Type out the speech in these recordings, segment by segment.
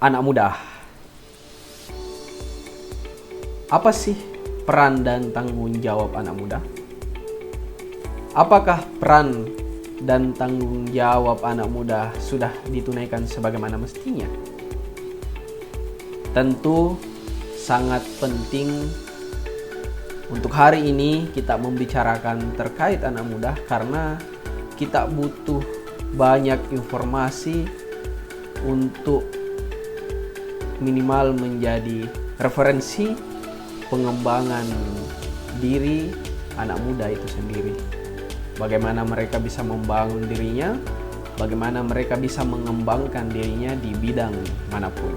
Anak muda, apa sih peran dan tanggung jawab anak muda? Apakah peran dan tanggung jawab anak muda sudah ditunaikan sebagaimana mestinya? Tentu sangat penting untuk hari ini kita membicarakan terkait anak muda, karena kita butuh banyak informasi untuk minimal menjadi referensi pengembangan diri anak muda itu sendiri. Bagaimana mereka bisa membangun dirinya, bagaimana mereka bisa mengembangkan dirinya di bidang manapun.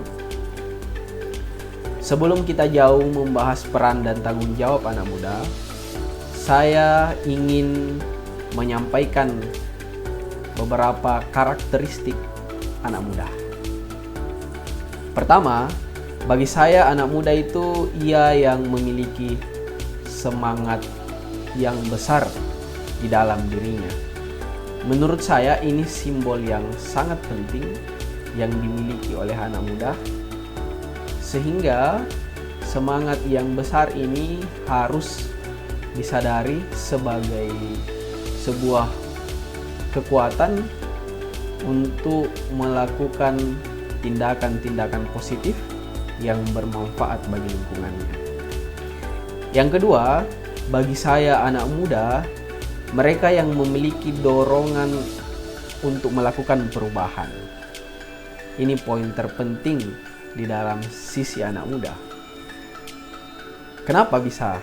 Sebelum kita jauh membahas peran dan tanggung jawab anak muda, saya ingin menyampaikan beberapa karakteristik anak muda. Pertama, bagi saya anak muda itu ia yang memiliki semangat yang besar di dalam dirinya. Menurut saya ini simbol yang sangat penting yang dimiliki oleh anak muda, sehingga semangat yang besar ini harus disadari sebagai sebuah kekuatan untuk melakukan tindakan-tindakan positif yang bermanfaat bagi lingkungannya. Yang kedua, bagi saya anak muda, mereka yang memiliki dorongan untuk melakukan perubahan. Ini poin terpenting di dalam sisi anak muda. Kenapa bisa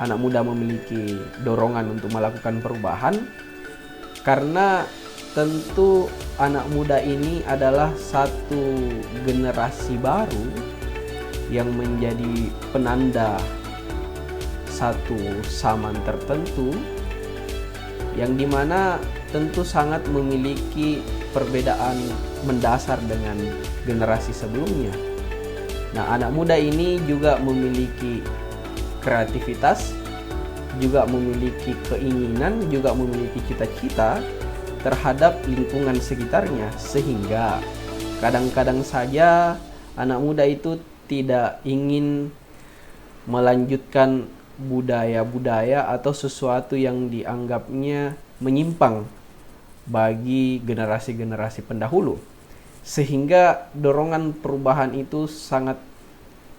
anak muda memiliki dorongan untuk melakukan perubahan? Karena tentu anak muda ini adalah satu generasi baru yang menjadi penanda satu zaman tertentu, yang dimana tentu sangat memiliki perbedaan mendasar dengan generasi sebelumnya. Nah, anak muda ini juga memiliki kreativitas, juga memiliki keinginan, juga memiliki cita-cita terhadap lingkungan sekitarnya, sehingga kadang-kadang saja anak muda itu tidak ingin melanjutkan budaya-budaya atau sesuatu yang dianggapnya menyimpang bagi generasi-generasi pendahulu, sehingga dorongan perubahan itu sangat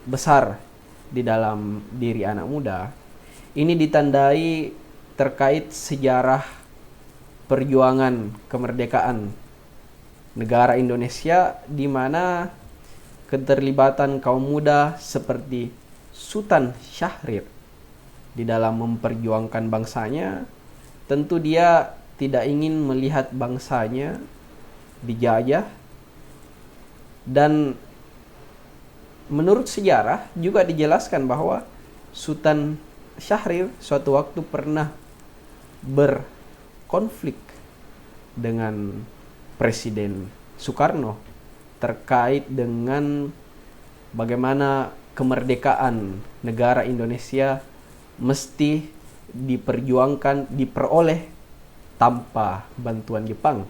besar di dalam diri anak muda. Ini ditandai terkait sejarah perjuangan kemerdekaan negara Indonesia, di mana keterlibatan kaum muda seperti Sultan Syahrir di dalam memperjuangkan bangsanya. Tentu dia tidak ingin melihat bangsanya dijajah, dan menurut sejarah juga dijelaskan bahwa Sultan Syahrir suatu waktu pernah berkonflik dengan Presiden Soekarno terkait dengan bagaimana kemerdekaan negara Indonesia mesti diperjuangkan, diperoleh tanpa bantuan Jepang.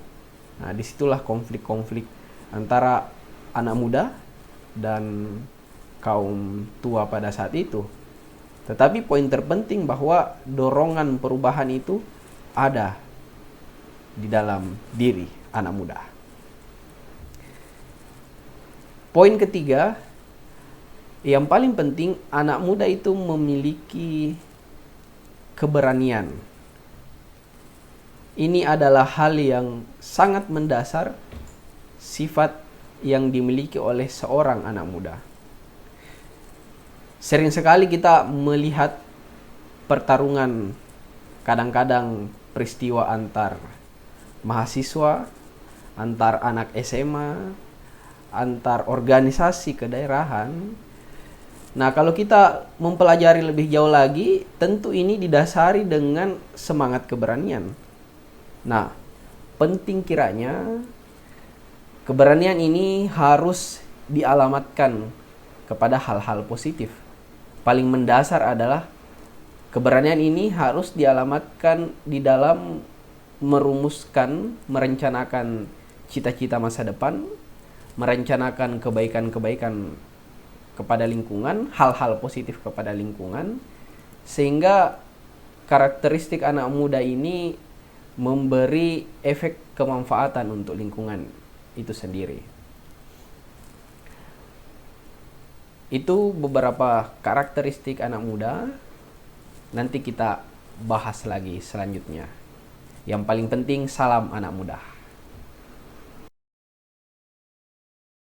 Nah, disitulah konflik-konflik antara anak muda dan kaum tua pada saat itu. Tetapi poin terpenting bahwa dorongan perubahan itu ada di dalam diri anak muda. Poin ketiga, yang paling penting, anak muda itu memiliki keberanian. Ini adalah hal yang sangat mendasar, sifat yang dimiliki oleh seorang anak muda. Sering sekali kita melihat pertarungan, kadang-kadang peristiwa antar mahasiswa, antar anak SMA, antar organisasi kedaerahan. Nah, kalau kita mempelajari lebih jauh lagi, tentu ini didasari dengan semangat keberanian. Nah, penting kiranya keberanian ini harus dialamatkan kepada hal-hal positif. Paling mendasar adalah keberanian ini harus dialamatkan di dalam merumuskan, merencanakan cita-cita masa depan, merencanakan kebaikan-kebaikan kepada lingkungan, hal-hal positif kepada lingkungan, sehingga karakteristik anak muda ini memberi efek kemanfaatan untuk lingkungan itu sendiri. Itu beberapa karakteristik anak muda. Nanti kita bahas lagi selanjutnya. Yang paling penting, salam anak muda.